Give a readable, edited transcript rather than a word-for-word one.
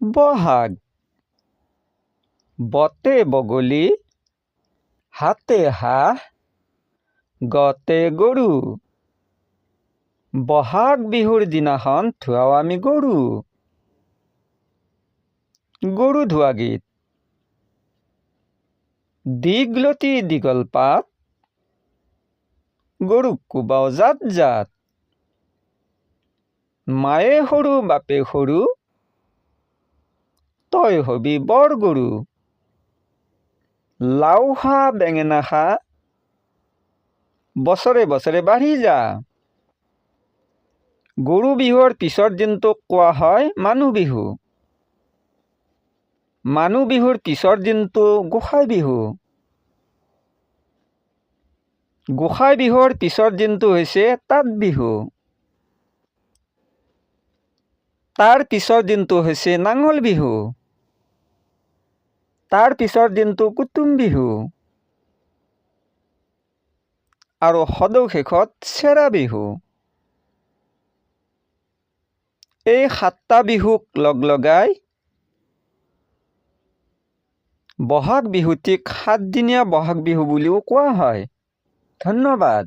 বহাগ বতে বগলী হাতে হাঁহ গতে গৰু বহাগ বিহুৰ দিনাখন ধুৱাওঁ আমি গৰু গৰু ধোৱা গীত দীঘলতি দীঘল পাত গৰুক কোবাওঁ জাত জাত মায়ে সৰু বাপে সৰু তই হবি বৰ গৰু লাও খা বেঙেনা খা বছৰে বছৰে বাঢ়ি যা গৰু বিহুৰ পিছৰ দিনটোক কোৱা হয় মানুহ বিহু মানুহ বিহুৰ পিছৰ দিনটো গোসাই বিহু গোসাই বিহুৰ পিছৰ দিনটো হৈছে তাঁত বিহু তাৰ পিছৰ দিনটো হৈছে নাঙল বিহু তাৰ পিছৰ দিনটো কুটুম বিহু আৰু সদৌ-শেষত চেৰা বিহু এই 7টা বিহুক লগ লগাই বহাগ বিহুটিক 7 দিনীয়া বহাগ বিহু বুলিও কোৱা হয়। ধন্যবাদ।